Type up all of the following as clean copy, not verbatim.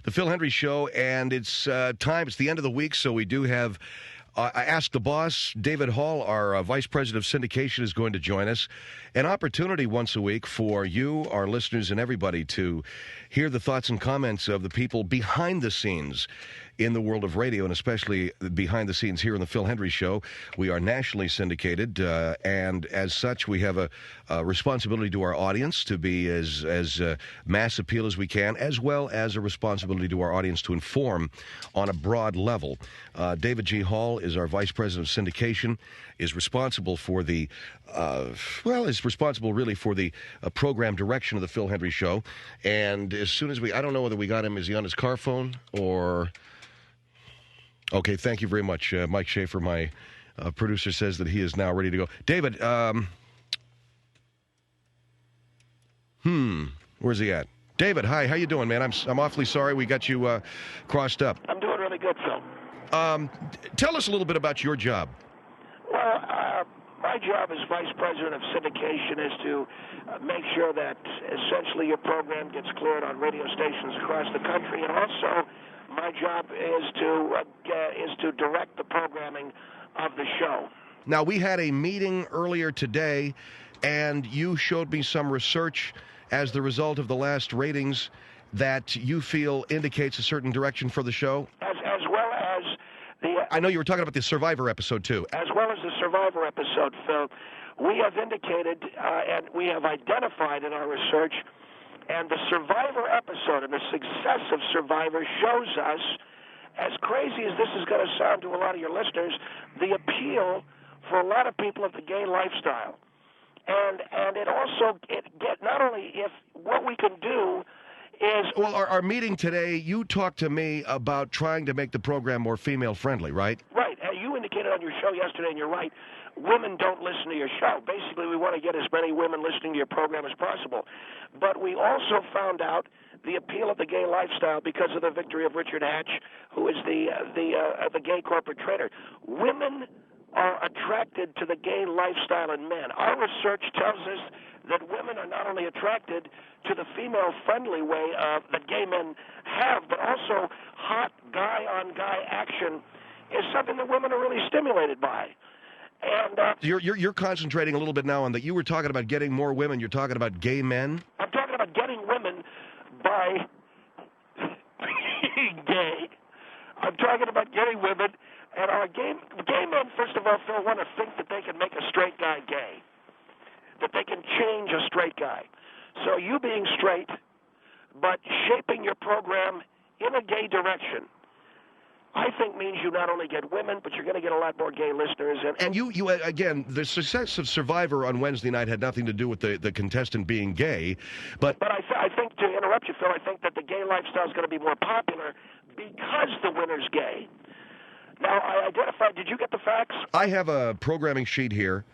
the Phil Hendry Show, and it's time. It's the end of the week, so we do have I Ask the Boss. David Hall, our Vice President of Syndication, is going to join us. An opportunity once a week for you, our listeners, and everybody to hear the thoughts and comments of the people behind the scenes in the world of radio, and especially behind the scenes here on the Phil Hendry Show. We are nationally syndicated, and as such, we have a responsibility to our audience to be as mass appeal as we can, as well as a responsibility to our audience to inform on a broad level. David G. Hall is our Vice President of Syndication, is responsible for the, is responsible really for the program direction of the Phil Hendry Show. And as soon as I don't know whether we got him, is he on his car phone or... Okay, thank you very much. Mike Schaefer, my producer, says that he is now ready to go. David, where's he at? David, hi, how you doing, man? I'm awfully sorry we got you crossed up. I'm doing really good, Phil. Tell us a little bit about your job. Well, my job as Vice President of Syndication is to make sure that essentially your program gets cleared on radio stations across the country, and also my job is to direct the programming of the show. Now, we had a meeting earlier today, and you showed me some research as the result of the last ratings that you feel indicates a certain direction for the show. As well as the... I know you were talking about the Survivor episode, too. As well as the Survivor episode, Phil. We have indicated and we have identified in our research, and the Survivor episode and the success of Survivor shows us, as crazy as this is going to sound to a lot of your listeners, the appeal for a lot of people of the gay lifestyle. And it also, not only if what we can do is... Well, our meeting today, you talked to me about trying to make the program more female-friendly, right? Right. You indicated on your show yesterday, and you're right, women don't listen to your show. Basically, we want to get as many women listening to your program as possible. But we also found out the appeal of the gay lifestyle because of the victory of Richard Hatch, who is the gay corporate trader. Women are attracted to the gay lifestyle in men. Our research tells us that women are not only attracted to the female-friendly way that gay men have, but also hot guy-on-guy action is something that women are really stimulated by. And you're concentrating a little bit now on that. You were talking about getting more women. You're talking about gay men? I'm talking about getting women by being gay. I'm talking about getting women. And our gay men, first of all, Phil, want to think that they can make a straight guy gay, that they can change a straight guy. So you being straight, but shaping your program in a gay direction, I think means you not only get women, but you're going to get a lot more gay listeners. And you again, the success of Survivor on Wednesday night had nothing to do with the contestant being gay. But I think, to interrupt you, Phil, I think that the gay lifestyle is going to be more popular because the winner's gay. Now, I identified, did you get the facts? I have a programming sheet here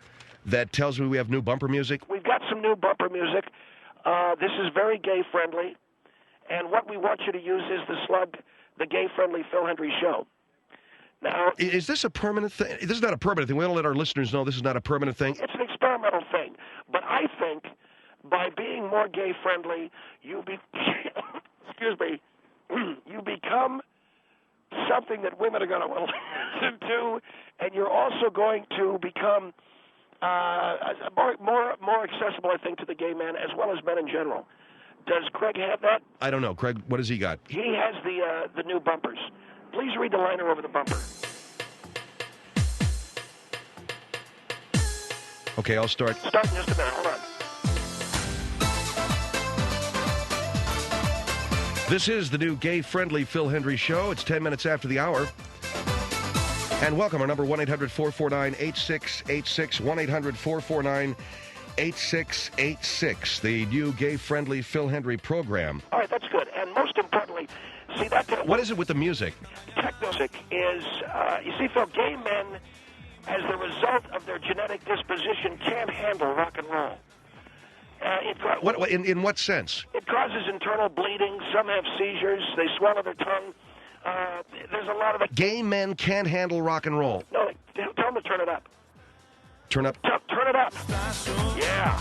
that tells me we have new bumper music. We've got some new bumper music. This is very gay-friendly. And what we want you to use is the slug, the gay-friendly Phil Hendry Show. Now, is this a permanent thing? This is not a permanent thing. We want to let our listeners know this is not a permanent thing. It's an experimental thing. But I think by being more gay-friendly, excuse me, you become something that women are going to listen to, and you're also going to become more accessible, I think, to the gay man as well as men in general. Does Craig have that? I don't know. Craig, what has he got? He has the new bumpers. Please read the liner over the bumper. Okay, I'll start. Start in just a minute. Hold on. This is the new gay-friendly Phil Hendry Show. It's 10 minutes after the hour. And welcome. Our number, 1-800-449-8686, 1-800-449-8686, the new gay-friendly Phil Hendry program. All right, that's good. And most importantly, see that... What is it with the music? Techno music is, you see, Phil, gay men, as the result of their genetic disposition, can't handle rock and roll. In what sense? It causes internal bleeding. Some have seizures. They swallow their tongue. There's a lot of it. Gay men can't handle rock and roll. No, tell them to turn it up. Turn up? Turn it up. Yeah.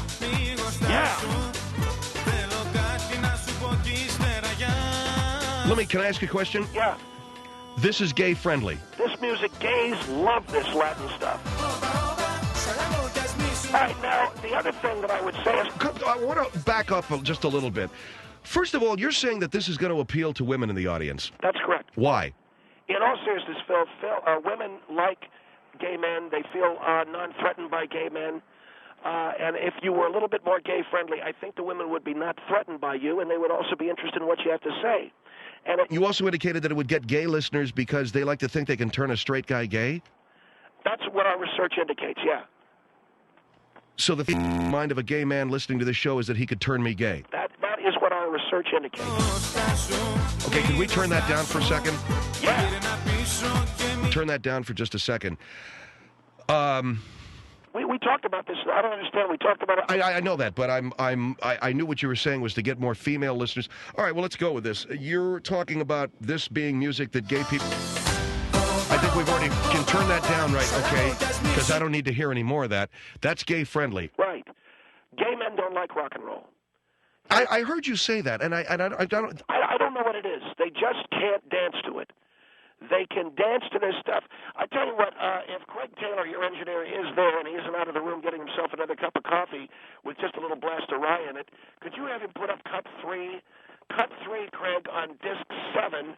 Yeah. Can I ask you a question? Yeah. This is gay friendly. This music, gays love this Latin stuff. All right, now, the other thing that I would say is... I want to back up just a little bit. First of all, you're saying that this is going to appeal to women in the audience. That's correct. Why? In all seriousness, Phil, women like gay men. They feel non-threatened by gay men. And if you were a little bit more gay-friendly, I think the women would be not threatened by you, and they would also be interested in what you have to say. And you also indicated that it would get gay listeners because they like to think they can turn a straight guy gay? That's what our research indicates, yeah. So the mind of a gay man listening to this show is that he could turn me gay? That is what our research indicates. Okay, can we turn that down for a second? Yeah. Turn that down for just a second. We talked about this. I don't understand. We talked about it. I know that, but I knew what you were saying was to get more female listeners. All right, well, let's go with this. You're talking about this being music that gay people... I think we've already can turn that down, right? Okay, because I don't need to hear any more of that. That's gay friendly. Right. Gay men don't like rock and roll. I heard you say that, and I don't know what it is. They just can't dance to it. They can dance to this stuff. I tell you what, if Craig Taylor, your engineer, is there and he isn't out of the room getting himself another cup of coffee with just a little blast of rye in it, could you have him put up cut 3, Craig, on disc 7?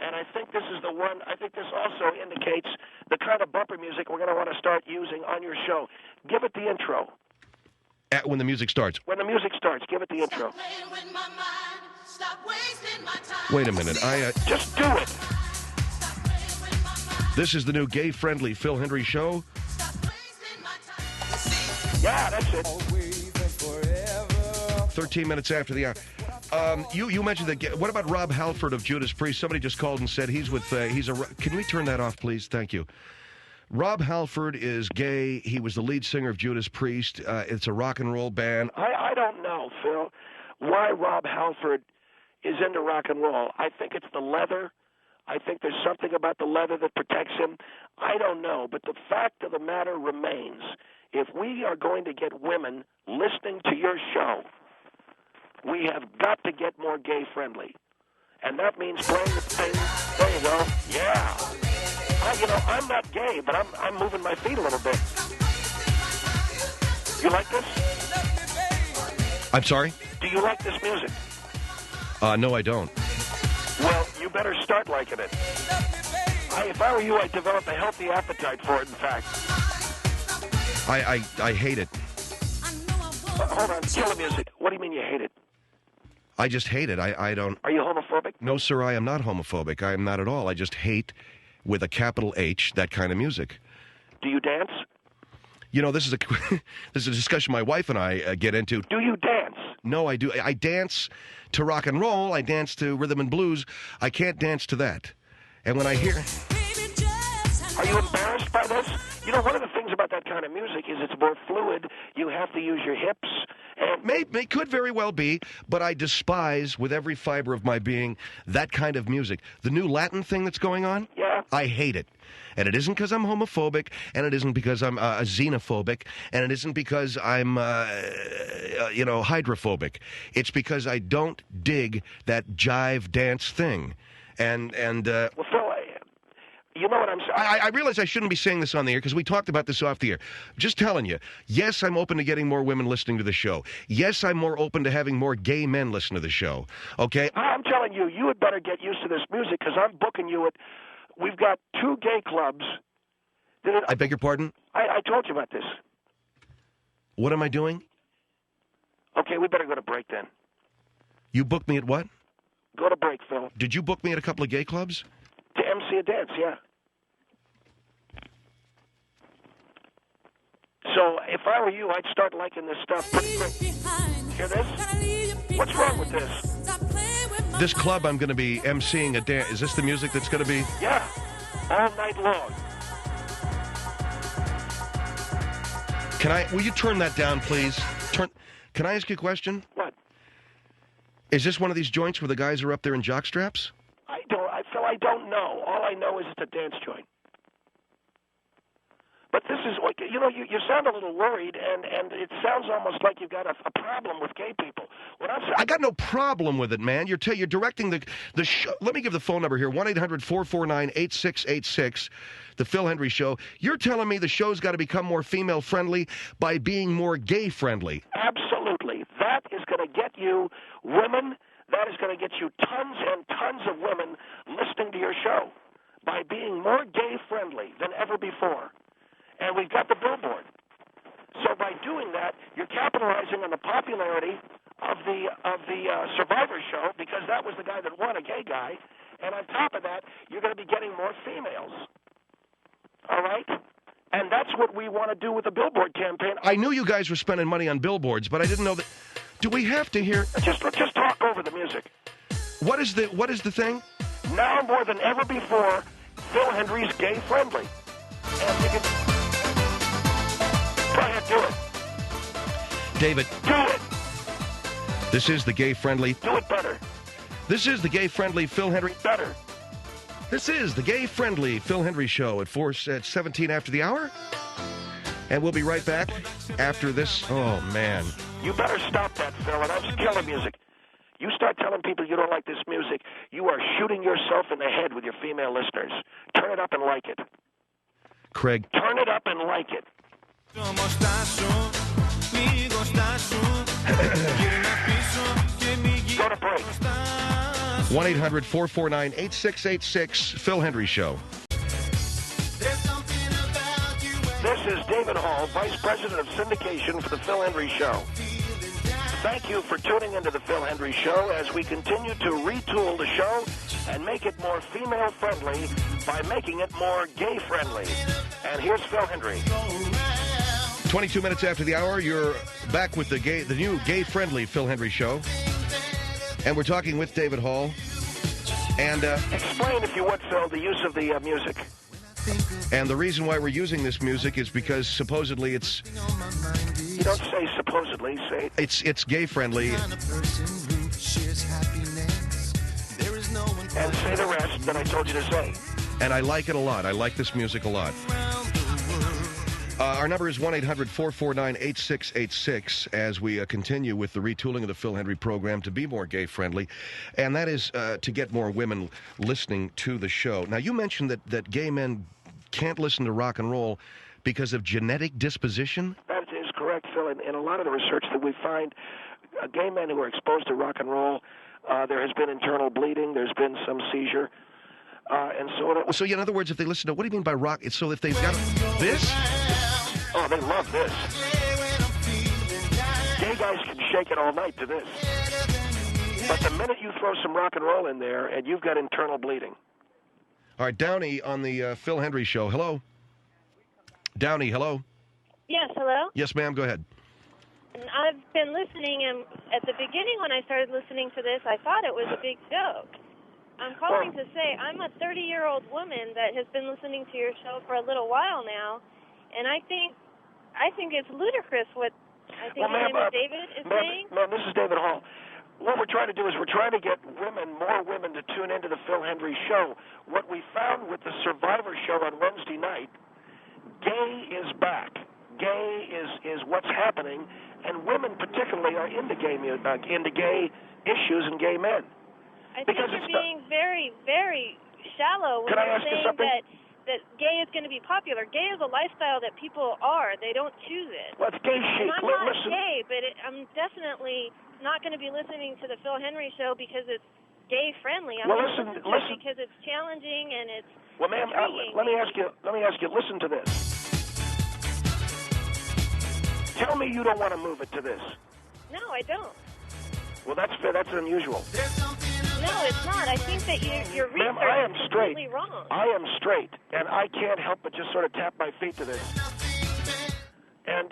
And I think this is the one. I think this also indicates the kind of bumper music we're going to want to start using on your show. Give it the intro. When the music starts. When the music starts, give it the intro. Wait a minute. Just do it. This is the new gay-friendly Phil Hendrie show. Yeah, that's it. 13 minutes after the hour. You mentioned that. What about Rob Halford of Judas Priest? Somebody just called and said he's with. Can we turn that off, please? Thank you. Rob Halford is gay. He was the lead singer of Judas Priest. It's a rock and roll band. I don't know, Phil, why Rob Halford is into rock and roll. I think it's the leather. I think there's something about the leather that protects him. I don't know, but the fact of the matter remains: if we are going to get women listening to your show, we have got to get more gay-friendly. And that means playing the thing. There you go. Yeah. I'm not gay, but I'm moving my feet a little bit. You like this? I'm sorry? Do you like this music? No, I don't. Well, you better start liking it. If I were you, I'd develop a healthy appetite for it, in fact. I hate it. Hold on. Kill the music. What do you mean you hate it? I just hate it. I don't... Are you homophobic? No, sir, I am not homophobic. I am not at all. I just hate, with a capital H, that kind of music. Do you dance? You know, this is a discussion my wife and I get into. Do you dance? No, I do. I dance to rock and roll. I dance to rhythm and blues. I can't dance to that. And when I hear... Are you embarrassed by this? You know, one of the things about that kind of music is it's more fluid. You have to use your hips. May could very well be, but I despise with every fiber of my being that kind of music. The new Latin thing that's going on? Yeah. I hate it. And it isn't because I'm homophobic, and it isn't because I'm xenophobic, and it isn't because I'm, hydrophobic. It's because I don't dig that jive dance thing. And well, Phil, you know what I'm saying? I realize I shouldn't be saying this on the air because we talked about this off the air. Just telling you, yes, I'm open to getting more women listening to the show. Yes, I'm more open to having more gay men listen to the show. Okay? I'm telling you, you had better get used to this music because I'm booking you at... We've got 2 gay clubs. I beg your pardon? I told you about this. What am I doing? Okay, we better go to break then. You booked me at what? Go to break, Phil. Did you book me at a couple of gay clubs? To MC a dance, yeah. So if I were you, I'd start liking this stuff pretty quick. Hear this? What's wrong with this? This club I'm going to be emceeing a dance. Is this the music that's going to be? Yeah, all night long. Will you turn that down, please? Can I ask you a question? What? Is this one of these joints where the guys are up there in jockstraps? Phil, I don't know. All I know is it's a dance joint. But this is, you sound a little worried, and it sounds almost like you've got a problem with gay people. I got no problem with it, man. You're directing the show. Let me give the phone number here, 1-800-449-8686, the Phil Hendry Show. You're telling me the show's got to become more female-friendly by being more gay-friendly. Absolutely. That is going to get you women. That is going to get you tons and tons of women listening to your show by being more gay-friendly than ever before. And we've got the billboard. So by doing that, you're capitalizing on the popularity of the Survivor show, because that was the guy that won, a gay guy. And on top of that, you're going to be getting more females. All right? And that's what we want to do with the billboard campaign. I knew you guys were spending money on billboards, but I didn't know that. Do we have to hear? Just talk over the music. What is the thing? Now more than ever before, Phil Hendry's gay-friendly. And you can... Go ahead, do it. David. Do it. This is the gay-friendly... Do it better. This is the gay-friendly Phil Hendry... Better. This is the gay-friendly Phil Hendry Show at 17 after the hour. And we'll be right back after this. Oh, man. You better stop that, Phil, and that's killer music. You start telling people you don't like this music, you are shooting yourself in the head with your female listeners. Turn it up and like it. Craig. Turn it up and like it. Go to break. 1-800-449-8686, Phil Hendry Show. This is David Hall, Vice President of Syndication for the Phil Hendry Show. Thank you for tuning into the Phil Hendry Show as we continue to retool the show and make it more female-friendly by making it more gay-friendly. And here's Phil Hendry. 22 minutes after the hour, you're back with the new gay-friendly Phil Hendry Show. And we're talking with David Hall. And explain, if you would, Phil, the use of the music. And the reason why we're using this music is because supposedly it's... You don't say supposedly, say... It's gay-friendly. And say the rest that I told you to say. And I like it a lot. I like this music a lot. Our number is 1-800-449-8686 as we continue with the retooling of the Phil Hendry program to be more gay-friendly, and that is to get more women listening to the show. Now, you mentioned that gay men can't listen to rock and roll because of genetic disposition? That is correct, Phil. In a lot of the research that we find, gay men who are exposed to rock and roll, there has been internal bleeding, there's been some seizure, and so... So, in other words, if they listen to... What do you mean by rock? It's so if they've got this... Oh, they love this. Gay guys can shake it all night to this. But the minute you throw some rock and roll in there, and you've got internal bleeding. All right, Downey on the Phil Hendry Show. Hello? Downey, hello? Yes, hello? Yes, ma'am, go ahead. I've been listening, and at the beginning when I started listening to this, I thought it was a big joke. I'm calling to say I'm a 30-year-old woman that has been listening to your show for a little while now, and I think it's ludicrous what I think David is saying. Ma'am, this is David Hall. What we're trying to do is we're trying to get more women to tune into the Phil Hendry Show. What we found with the Survivor show on Wednesday night, gay is back. Gay is what's happening, and women particularly are into gay issues and gay men. I think you're being very, very shallow when you're saying that gay is going to be popular. Gay is a lifestyle that people are. They don't choose it. Well, it's gay chic. And I'm not gay, but I'm definitely not going to be listening to the Phil Hendry Show because it's gay-friendly. I'm going to listen to it because it's challenging and it's ma'am, let me ask you, listen to this. Tell me you don't want to move it to this. No, I don't. Well, that's unusual. No, it's not. I think that your research is completely wrong. I am straight, and I can't help but just sort of tap my feet to this. And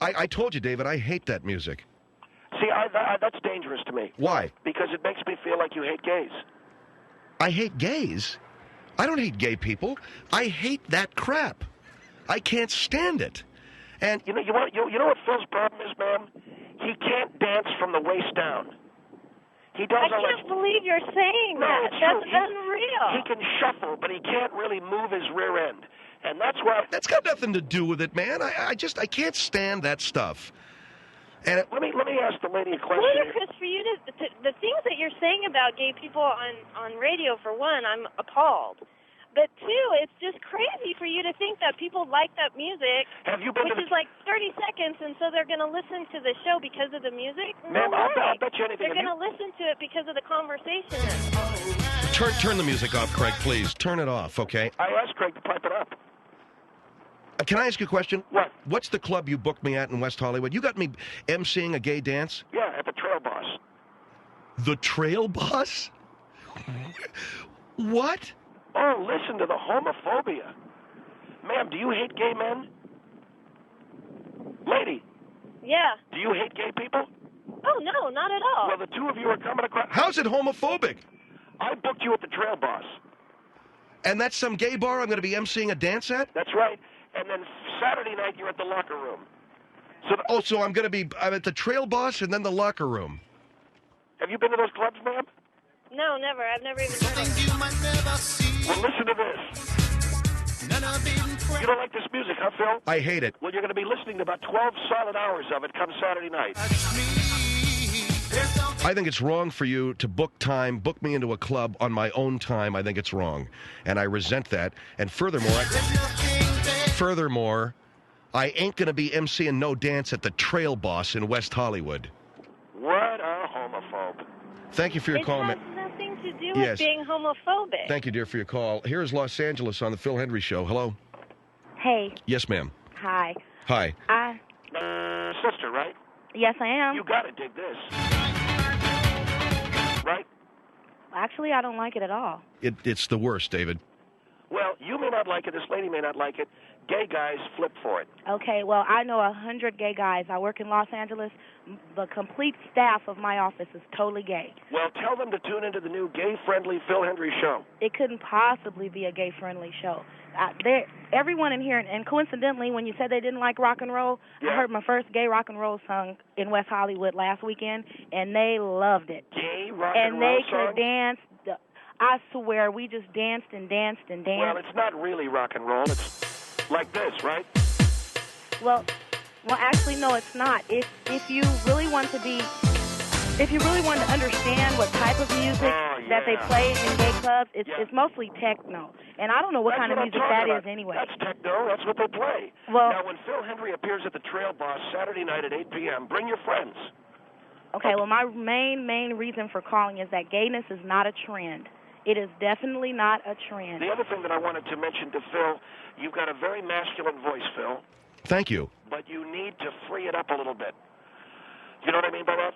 I told you, David, I hate that music. See, that's dangerous to me. Why? Because it makes me feel like you hate gays. I hate gays? I don't hate gay people. I hate that crap. I can't stand it. And you know what Phil's problem is, ma'am? He can't dance from the waist down. He does. I can't believe you're saying that. That's unreal. He can shuffle, but he can't really move his rear end, and that's why. That's got nothing to do with it, man. I can't stand that stuff. And let me ask the lady a question. Ludicrous for you to the things that you're saying about gay people on radio. For one, I'm appalled. But two, it's just crazy for you to think that people like that music, which is like 30 seconds, and so they're going to listen to the show because of the music? Ma'am, No way. I'll bet you anything. They're going to listen to it because of the conversation. turn the music off, Craig, please. Turn it off, okay? I asked Craig to pipe it up. Can I ask you a question? What? What's the club you booked me at in West Hollywood? You got me emceeing a gay dance? Yeah, at the Trail Boss. The Trail Boss? What? Oh, listen to the homophobia. Ma'am, do you hate gay men? Lady, Yeah. do you hate gay people? Oh, no, not at all. Well, the two of you are coming across. How's it homophobic? I booked you at the Trail Boss. And that's some gay bar I'm going to be emceeing a dance at? That's right. And then Saturday night, you're at the locker room. So I'm at the Trail Boss and then the locker room. Have you been to those clubs, ma'am? No, never. I've never even heard of it. Well, listen to this. You don't like this music, huh, Phil? I hate it. Well, you're going to be listening to about 12 solid hours of it come Saturday night. I think it's wrong for you to book me into a club on my own time. I think it's wrong. And I resent that. And furthermore, I ain't going to be emceeing no dance at the Trail Boss in West Hollywood. What a homophobe. Thank you for your call. It has nothing to do Yes. with being homophobic. Thank you, dear, for your call. Here is Los Angeles on the Phil Hendry Show. Hello? Hey. Yes, ma'am. Hi. Hi. Sister, right? Yes, I am. You got to dig this. Right? Actually, I don't like it at all. It's the worst, David. Well, you may not like it. This lady may not like it. Gay guys flip for it. Okay, well, I know 100 gay guys. I work in Los Angeles. The complete staff of my office is totally gay. Well, tell them to tune into the new gay-friendly Phil Hendry show. It couldn't possibly be a gay-friendly show. Everyone in here, and coincidentally, when you said they didn't like rock and roll, Yeah. I heard my first gay rock and roll song in West Hollywood last weekend, and they loved it. Gay rock and roll And they song? could dance. I swear, we just danced and danced and danced. Well, it's not really rock and roll. It's like this, right? Well, actually, no, it's not. If you really want to understand what type of music that they play in gay clubs, it's mostly techno. And I don't know what kind of music that is anyway. That's techno. That's what they play. Well, now, when Phil Hendry appears at the Trail Boss Saturday night at 8 p.m., bring your friends. Okay, well, my main reason for calling is that gayness is not a trend. It is definitely not a trend. The other thing that I wanted to mention to Phil, you've got a very masculine voice, Phil. Thank you. But you need to free it up a little bit. You know what I mean by that?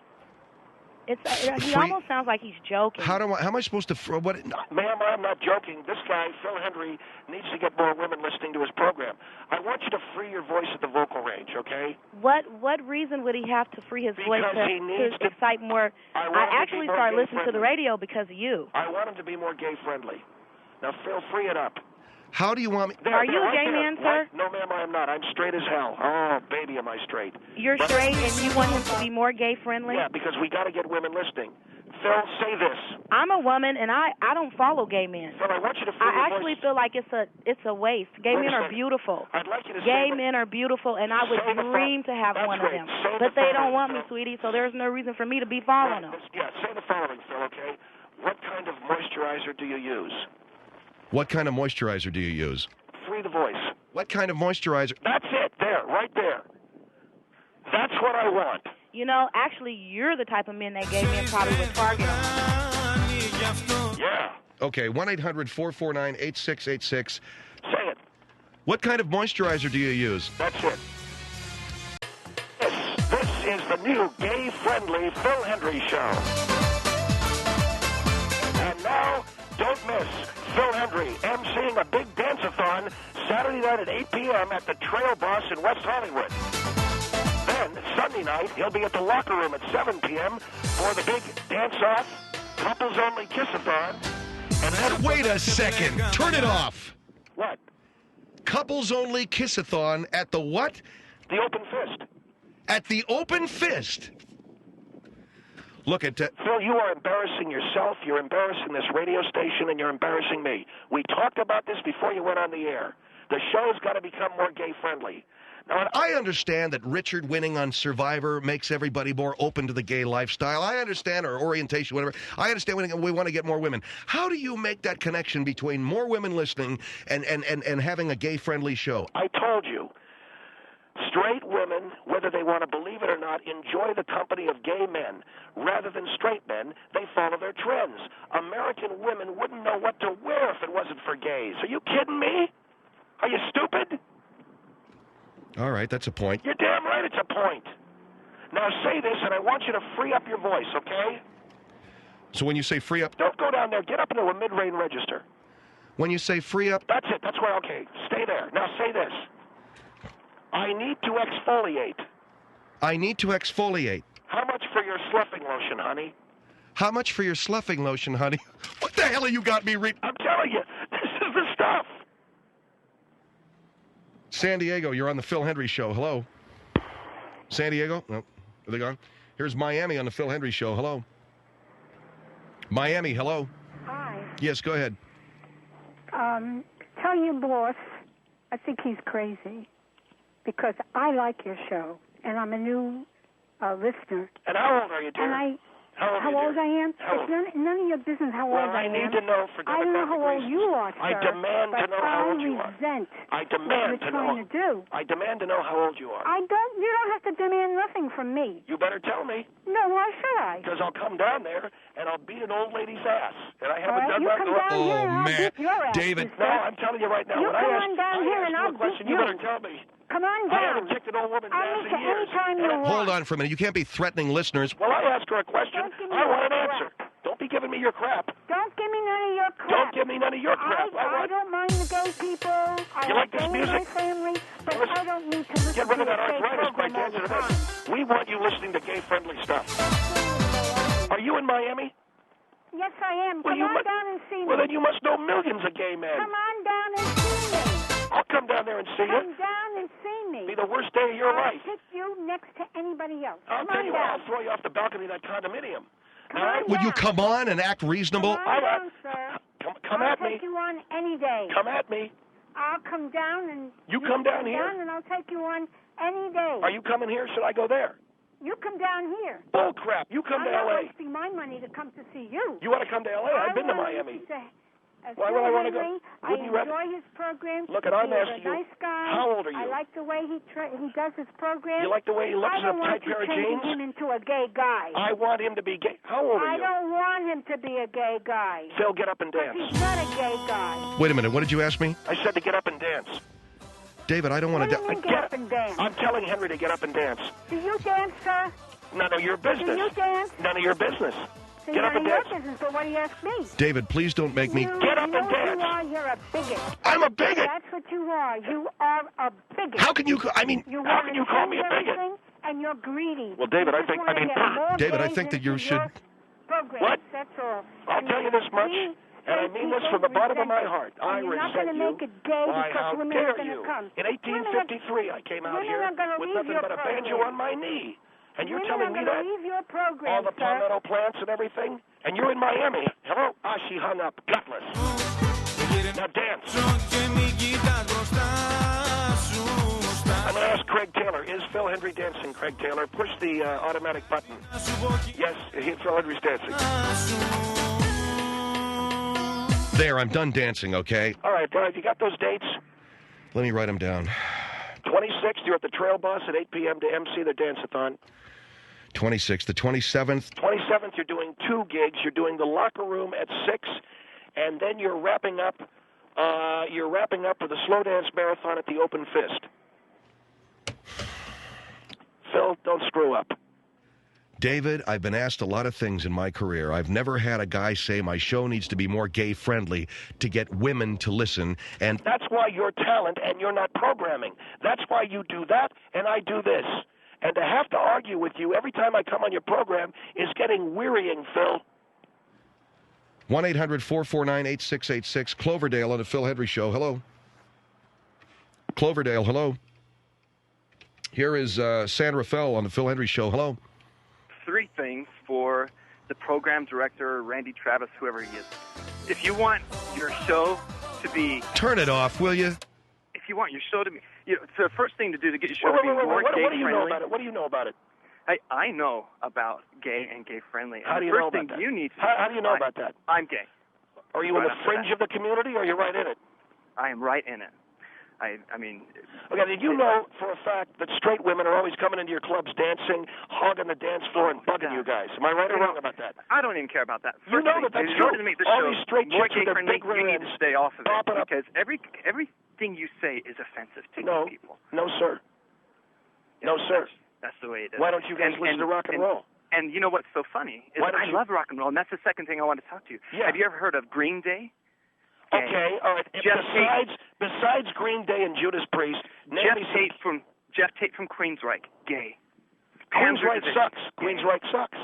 He almost sounds like he's joking. How am I supposed to? What? Ma'am, I'm not joking. This guy, Phil Hendry, needs to get more women listening to his program. I want you to free your voice at the vocal range, okay? What reason would he have to free his voice to excite more? I actually started listening to the radio because of you. I want him to be more gay-friendly. Now, Phil, free it up. How do you want me? Are you a gay man, sir? No, ma'am, I am not. I'm straight as hell. Oh, baby, am I straight. You're straight and you want him to be more gay-friendly? Yeah, because we got to get women listening. Phil, say this. I'm a woman, and I don't follow gay men. Phil, I want you to free I your actually voice. feel like it's a waste. Gay men are beautiful. I'd like you to Gay men are beautiful, and I would dream to have one of them. But they don't want me, sweetie, so there's no reason for me to be following them. Yeah, say the following, Phil, okay? What kind of moisturizer do you use? What kind of moisturizer do you use? Free the voice. What kind of moisturizer? That's it, there, right there. That's what I want. You know, actually, you're the type of men that gay men probably would target on. Yeah. Okay, 1-800-449-8686. Say it. What kind of moisturizer do you use? That's it. This is the new gay-friendly Phil Hendry Show. And now, don't miss Phil Hendry emceeing a big dance-a-thon Saturday night at 8 p.m. at the Trail Boss in West Hollywood. Then, Sunday night, he'll be at the Locker Room at 7 p.m. for the big dance-off, couples-only kiss-a-thon. And then Wait a second. Turn it off. What? Couples-only kiss-a-thon at the what? The Open Fist. At the Open Fist. Look at Phil, you are embarrassing yourself, you're embarrassing this radio station, and you're embarrassing me. We talked about this before you went on the air. The show's got to become more gay-friendly. Now, I understand that Richard winning on Survivor makes everybody more open to the gay lifestyle. I understand, or orientation, whatever. I understand we want to get more women. How do you make that connection between more women listening and having a gay-friendly show? I told you. Straight women, whether they want to believe it or not, enjoy the company of gay men. Rather than straight men, they follow their trends. American women wouldn't know what to wear if it wasn't for gays. Are you kidding me? Are you stupid? All right, that's a point. You're damn right it's a point. Now say this, and I want you to free up your voice, okay? So when you say free up... Don't go down there. Get up into a mid-range register. When you say free up... That's it. That's where, okay. Stay there. Now say this. I need to exfoliate. I need to exfoliate. How much for your sloughing lotion, honey? How much for your sloughing lotion, honey? What the hell have you got me I'm telling you, this is the stuff. San Diego, you're on the Phil Hendry Show. Hello. San Diego? No. Are they gone? Here's Miami on the Phil Hendry Show. Hello. Miami, hello. Hi. Yes, go ahead. Tell your boss I think he's crazy because I like your show, and I'm a new listener. And how old are you, dear? And how old I am? It's none of your business how old I am. I need to know for demographic I don't know how old you are, sir. I demand to know how old you are. I demand to know. What you're trying to do. I demand to know how old you are. You don't have to demand nothing from me. You better tell me. No, why should I? Because I'll come down there and I'll beat an old lady's ass. And I haven't done you that. Come down here and I'll man. beat your ass, David. No, I'm telling you right now. You when come I on down here and I'll beat you better tell me. Come on down. I haven't kicked an old woman's ass in years. Anytime you want. Hold on for a minute. You can't be threatening listeners. Well, I ask her a question. I want an answer. Don't be giving me your crap. Don't give me none of your crap. Don't give me none of your crap. I don't mind the gay people. You like this music? My family, but I don't need to listen Get rid of that to a arthritis by program all dancing the to this. We want you listening to gay-friendly stuff. Are you in Miami? Yes, I am. Well, Come on down and see me. Well, then you must know millions of gay men. Come on down and see me. I'll come down there and see you. Come down and see me. Be the worst day of your life. I'll pick you next to anybody else. I'll tell you what, I'll throw you off the balcony of that condominium. Would you come on and act reasonable? Come on down, sir. Come at me. I'll take you on any day. Come at me. I'll come down and... You come down here? And I'll take you on any day. Are you coming here? Should I go there? You come down here. Bull crap. You come to L.A. I'm not wasting my money to come to see you. You want to come to L.A.? I've been to Miami. Why would I want to go? I enjoy his program. Look, and I'm asking you, nice guy. how old are you? I like the way he does his program. You like the way he looks in a tight pair of jeans? I don't want you changing him into a gay guy. I want him to be gay. How old are you? I don't want him to be a gay guy. Phil, get up and dance. He's not a gay guy. Wait a minute. What did you ask me? I said to get up and dance. David, I don't want to... Get up and dance. I'm telling Henry to get up and dance. Do you dance, sir? None of your business. Do you dance? None of your business. Get up and dance. Business, but what do you ask me? David, please don't make me... Get up and dance. You are. You're a bigot. I'm a bigot. That's what you are. You are a bigot. How can you... I mean... How can you call me a bigot? And you're greedy. Well, David, I think that you should... What? That's all. I'll tell you this much, and I mean this from the bottom of my heart. I resent you. Make it gay Why, how because women dare are you? come. In 1853, I came out here with nothing but a banjo on my knee. And you're telling me that? All the palmetto plants and everything? And you're in Miami. Hello? Ah, she hung up. Gutless. Now dance. I'm going to ask Craig Taylor. Is Phil Hendry dancing, Craig Taylor? Push the automatic button. Yes, Phil Hendry's dancing. There, I'm done dancing, okay? All right, you got those dates? Let me write them down. 26th, you're at the Trail Boss at 8 p.m. to MC the dance-a-thon. 26th. The 27th? 27th, you're doing 2 gigs. You're doing the Locker Room at 6, and then you're wrapping up with the Slow Dance Marathon at the Open Fist. Phil, don't screw up. David, I've been asked a lot of things in my career. I've never had a guy say my show needs to be more gay-friendly to get women to listen, and... That's why you're talent and you're not programming. That's why you do that and I do this. And to have to argue with you every time I come on your program is getting wearying, Phil. 1-800-449-8686. Cloverdale on the Phil Hendry Show. Hello. Cloverdale, hello. Here is San Rafael on the Phil Hendry Show. Hello. 3 things for the program director, Randy Travis, whoever he is. If you want your show to be... Turn it off, will you? If you want your show to be, it's the first thing to do to get your show to be more gay What do you know friendly. about it? What do you know about it? I know about gay and gay friendly. How do you know about that? How do you know about that? I'm gay. Are you in the fringe of the community, or are you right in it? I am right in it. I mean... Okay, did you know for a fact that straight women are always coming into your clubs dancing, hogging the dance floor, and bugging you guys? Am I right or wrong about that? I don't even care about that. You know that that's true. In order to make the All show these straight more chicks with their gay-friendly, big rear you need ends to stay off of it, popping up. because everything you say is offensive to people. No, sir. No, sir. That's the way it is. Why don't you guys listen to rock and roll? And you know what's so funny? Is I love rock and roll, and that's the second thing I want to talk to you. Yeah. Have you ever heard of Green Day? Okay, all right. Besides Green Day and Judas Priest, Jeff Tate from Queensryche, gay. Queensryche sucks. Queensryche sucks.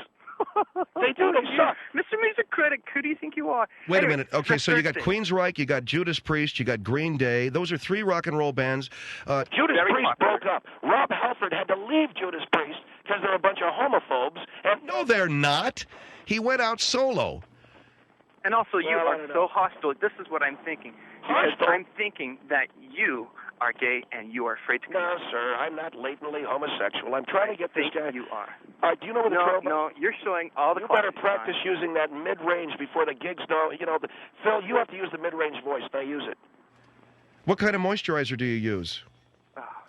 They do. They suck. Mr. Music Critic, who do you think you are? Wait a minute. Okay, so you got Queensryche, you got Judas Priest, you got Green Day. Those are three rock and roll bands. Judas Priest broke up. Rob Halford had to leave Judas Priest because they're a bunch of homophobes. And no, they're not. He went out solo. And also, you are so hostile. This is what I'm thinking. Because I'm thinking that you are gay and you are afraid to come out. No, sir. I'm not latently homosexual. I'm trying to get this guy. You are. Do you know what the trouble? No, you're showing all the. You better practice using that mid-range before the gigs. Phil, you have to use the mid-range voice. Now use it. What kind of moisturizer do you use?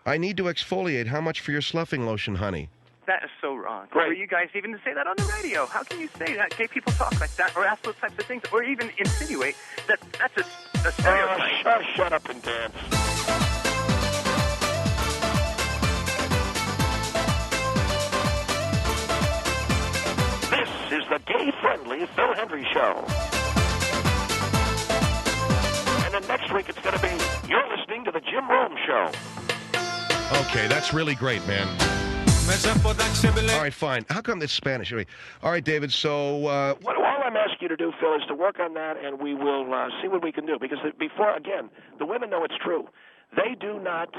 I need to exfoliate. How much for your sloughing lotion, honey? That is so wrong. Right. For you guys even to say that on the radio. How can you say that? Gay people talk like that, or ask those types of things, or even insinuate that that's a stereotype. Shut up and dance. This is the gay-friendly Phil Hendrie Show. And then next week it's going to be, you're listening to the Jim Rome Show. Okay, that's really great, man. All right, fine. How come it's Spanish? All right, David, so... All I'm asking you to do, Phil, is to work on that, and we will see what we can do. Because before, again, the women know it's true. They do not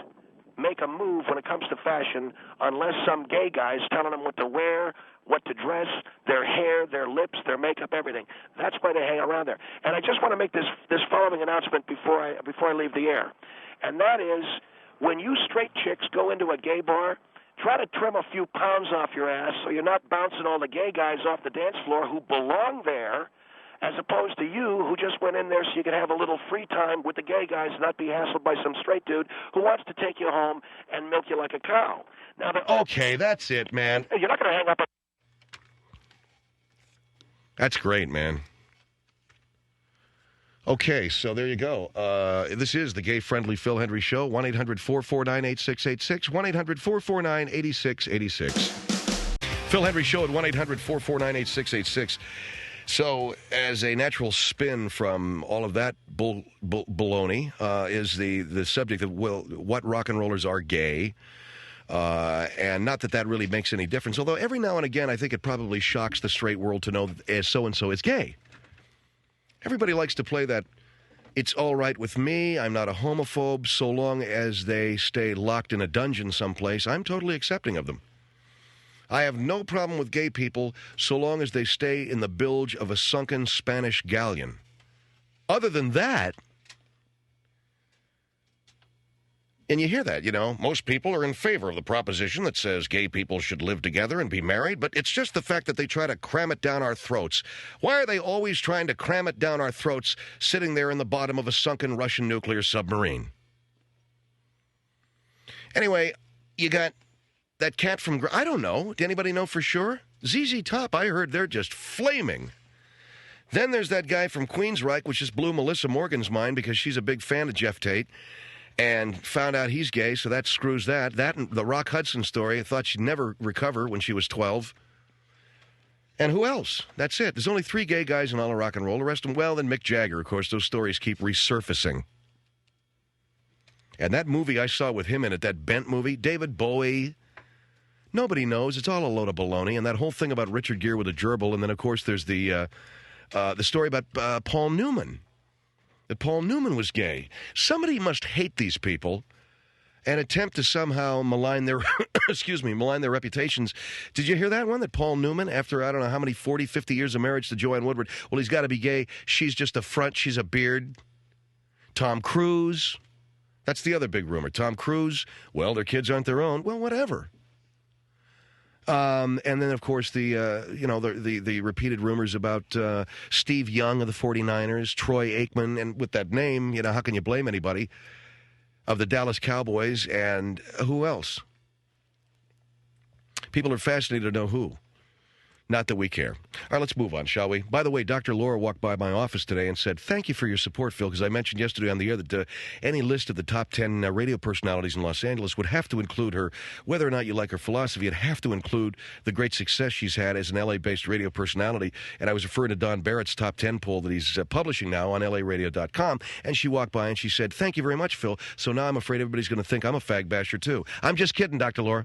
make a move when it comes to fashion unless some gay guy's telling them what to wear, what to dress, their hair, their lips, their makeup, everything. That's why they hang around there. And I just want to make this following announcement before I leave the air. And that is, when you straight chicks go into a gay bar, try to trim a few pounds off your ass so you're not bouncing all the gay guys off the dance floor who belong there, as opposed to you who just went in there so you could have a little free time with the gay guys and not be hassled by some straight dude who wants to take you home and milk you like a cow. Now, okay, that's it, man. You're not going to hang up. That's great, man. Okay, so there you go. This is the gay-friendly Phil Hendrie Show, 1-800-449-8686, 1-800-449-8686. Phil Hendrie Show at 1-800-449-8686. So, as a natural spin from all of that baloney, is the subject of what rock and rollers are gay. And not that really makes any difference, although every now and again I think it probably shocks the straight world to know that so-and-so is gay. Everybody likes to play that, it's all right with me, I'm not a homophobe, so long as they stay locked in a dungeon someplace, I'm totally accepting of them. I have no problem with gay people so long as they stay in the bilge of a sunken Spanish galleon. Other than that, and you hear that, most people are in favor of the proposition that says gay people should live together and be married, but it's just the fact that they try to cram it down our throats. Why are they always trying to cram it down our throats sitting there in the bottom of a sunken Russian nuclear submarine? Anyway, you got that cat from... I don't know. Do anybody know for sure? ZZ Top, I heard they're just flaming. Then there's that guy from Queensryche, which just blew Melissa Morgan's mind because she's a big fan of Jeff Tate. And found out he's gay, so that screws that. That and the Rock Hudson story, I thought she'd never recover when she was 12. And who else? That's it. There's only 3 gay guys in all of rock and roll. The rest of them, well, then Mick Jagger. Of course, those stories keep resurfacing. And that movie I saw with him in it, that Bent movie, David Bowie, nobody knows. It's all a load of baloney. And that whole thing about Richard Gere with a gerbil. And then, of course, there's the story about Paul Newman. That Paul Newman was gay. Somebody must hate these people and attempt to somehow malign their, malign their reputations. Did you hear that one? That Paul Newman, after I don't know how many 40, 50 years of marriage to Joanne Woodward, well, he's got to be gay. She's just a front. She's a beard. Tom Cruise. That's the other big rumor. Tom Cruise, well, their kids aren't their own. Well, whatever. And then, of course, the repeated rumors about Steve Young of the 49ers, Troy Aikman, and with that name, how can you blame anybody, of the Dallas Cowboys, and who else? People are fascinated to know who. Not that we care. All right, let's move on, shall we? By the way, Dr. Laura walked by my office today and said, thank you for your support, Phil, because I mentioned yesterday on the air that any list of the top 10 radio personalities in Los Angeles would have to include her. Whether or not you like her philosophy, it'd have to include the great success she's had as an LA-based radio personality. And I was referring to Don Barrett's top 10 poll that he's publishing now on LAradio.com. And she walked by and she said, thank you very much, Phil. So now I'm afraid everybody's going to think I'm a fag basher, too. I'm just kidding, Dr. Laura.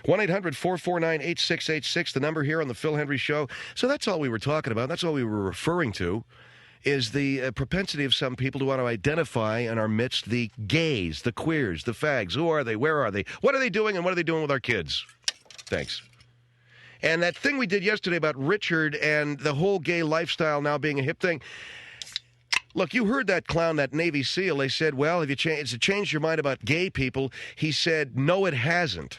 1-800-449-8686, the number here on the Phil Hendry Show. So that's all we were talking about. That's all we were referring to, is the propensity of some people to want to identify in our midst the gays, the queers, the fags. Who are they? Where are they? What are they doing, and what are they doing with our kids? Thanks. And that thing we did yesterday about Richard and the whole gay lifestyle now being a hip thing. Look, you heard that clown, that Navy SEAL. They said, well, have you changed your mind about gay people? He said, no, it hasn't.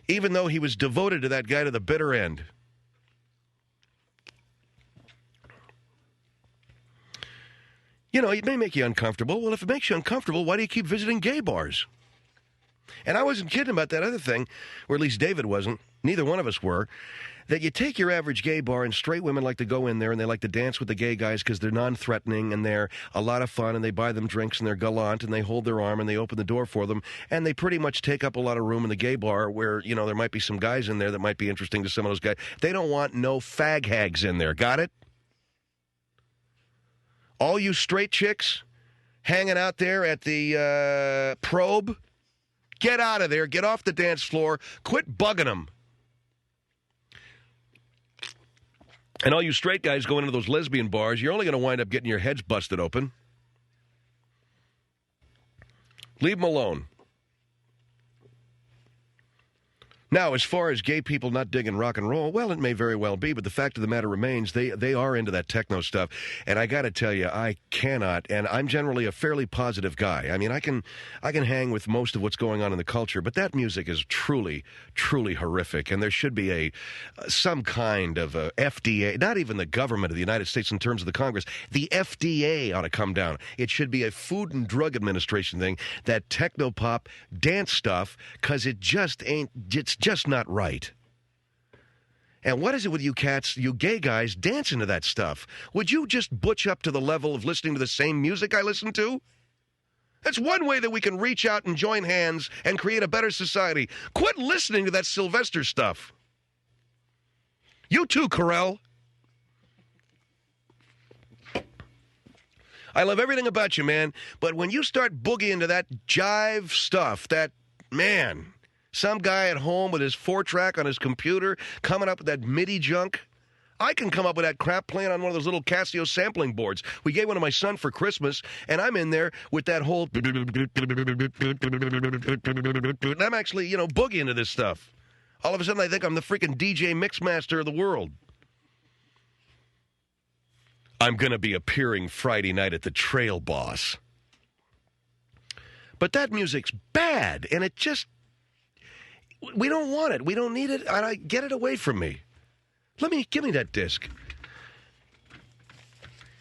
Even though he was devoted to that guy to the bitter end. It may make you uncomfortable. Well, if it makes you uncomfortable, why do you keep visiting gay bars? And I wasn't kidding about that other thing, or at least David wasn't. Neither one of us were. That you take your average gay bar, and straight women like to go in there, and they like to dance with the gay guys because they're non-threatening, and they're a lot of fun, and they buy them drinks, and they're gallant, and they hold their arm, and they open the door for them, and they pretty much take up a lot of room in the gay bar where, there might be some guys in there that might be interesting to some of those guys. They don't want no fag hags in there. Got it? All you straight chicks hanging out there at the Probe, get out of there. Get off the dance floor. Quit bugging them. And all you straight guys going into those lesbian bars, you're only going to wind up getting your heads busted open. Leave them alone. Now, as far as gay people not digging rock and roll, well, it may very well be, but the fact of the matter remains, they are into that techno stuff. And I got to tell you, I cannot, and I'm generally a fairly positive guy. I mean, I can hang with most of what's going on in the culture, but that music is truly, truly horrific. And there should be some kind of a FDA, not even the government of the United States in terms of the Congress, the FDA ought to come down. It should be a Food and Drug Administration thing, that techno pop dance stuff, because it just ain't, it's just not right. And what is it with you cats, you gay guys, dancing to that stuff? Would you just butch up to the level of listening to the same music I listen to? That's one way that we can reach out and join hands and create a better society. Quit listening to that Sylvester stuff. You too, Carell. I love everything about you, man, but when you start boogieing to that jive stuff, that, man... Some guy at home with his 4-track on his computer coming up with that MIDI junk. I can come up with that crap playing on one of those little Casio sampling boards. We gave one to my son for Christmas, and I'm in there with that whole... And I'm actually, boogieing to this stuff. All of a sudden, I think I'm the freaking DJ Mixmaster of the world. I'm going to be appearing Friday night at the Trail Boss. But that music's bad, and it just... We don't want it. We don't need it. Get it away from me. Give me that disc.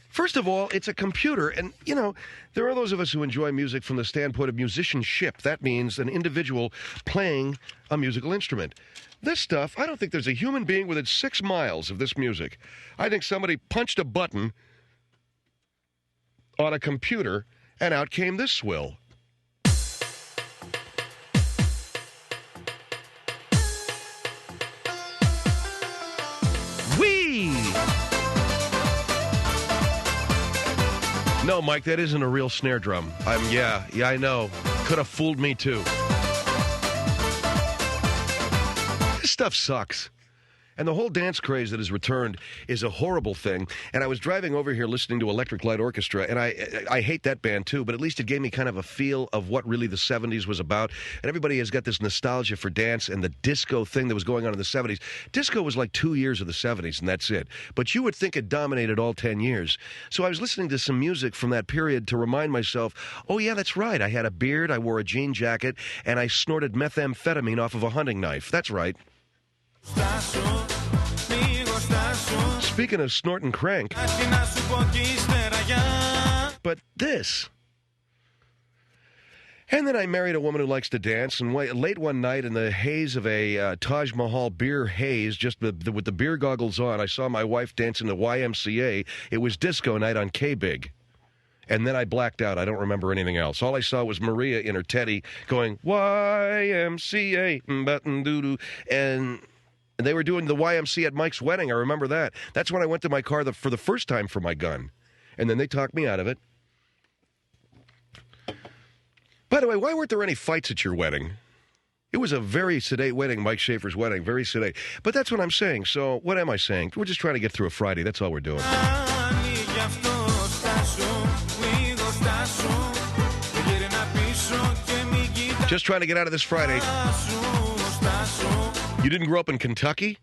First of all, it's a computer, and, there are those of us who enjoy music from the standpoint of musicianship. That means an individual playing a musical instrument. This stuff, I don't think there's a human being within 6 miles of this music. I think somebody punched a button on a computer, and out came this swill. No, Mike, that isn't a real snare drum. Yeah, I know. Could have fooled me, too. This stuff sucks. And the whole dance craze that has returned is a horrible thing. And I was driving over here listening to Electric Light Orchestra, and I hate that band too, but at least it gave me kind of a feel of what really the 70s was about. And everybody has got this nostalgia for dance and the disco thing that was going on in the 70s. Disco was like 2 years of the 70s, and that's it. But you would think it dominated all 10 years. So I was listening to some music from that period to remind myself, oh yeah, that's right. I had a beard, I wore a jean jacket, and I snorted methamphetamine off of a hunting knife. That's right. Speaking of snorting crank, but this. And then I married a woman who likes to dance, and late one night in the haze of a Taj Mahal beer haze, just with the beer goggles on, I saw my wife dancing the YMCA. It was disco night on K-Big. And then I blacked out. I don't remember anything else. All I saw was Maria in her teddy going, YMCA, doo-doo, and they were doing the YMC at Mike's wedding. I remember that. That's when I went to my car for the first time for my gun. And then they talked me out of it. By the way, why weren't there any fights at your wedding? It was a very sedate wedding, Mike Schaefer's wedding, very sedate. But that's what I'm saying. So what am I saying? We're just trying to get through a Friday. That's all we're doing. Just trying to get out of this Friday. You didn't grow up in Kentucky?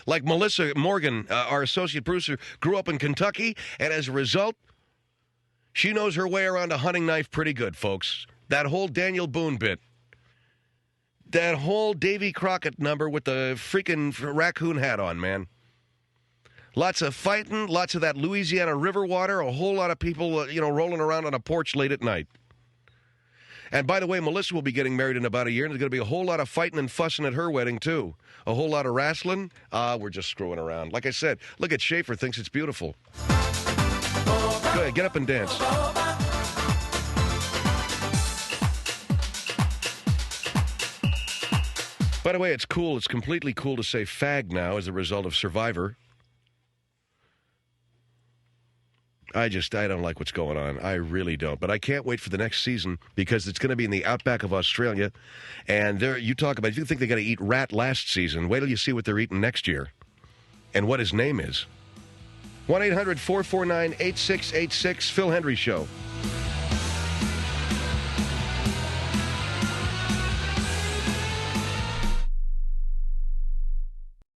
Like Melissa Morgan, our associate producer, grew up in Kentucky, and as a result, she knows her way around a hunting knife pretty good, folks. That whole Daniel Boone bit. That whole Davy Crockett number with the freaking raccoon hat on, man. Lots of fighting, lots of that Louisiana river water, a whole lot of people, rolling around on a porch late at night. And by the way, Melissa will be getting married in about a year, and there's going to be a whole lot of fighting and fussing at her wedding, too. A whole lot of wrestling. We're just screwing around. Like I said, look at Schaefer, thinks it's beautiful. Go ahead, get up and dance. By the way, it's cool. It's completely cool to say fag now as a result of Survivor. I don't like what's going on. I really don't. But I can't wait for the next season because it's going to be in the outback of Australia. And you talk about, if you think they got to eat rat last season, wait till you see what they're eating next year and what his name is. 1-800-449-8686, Phil Hendry Show.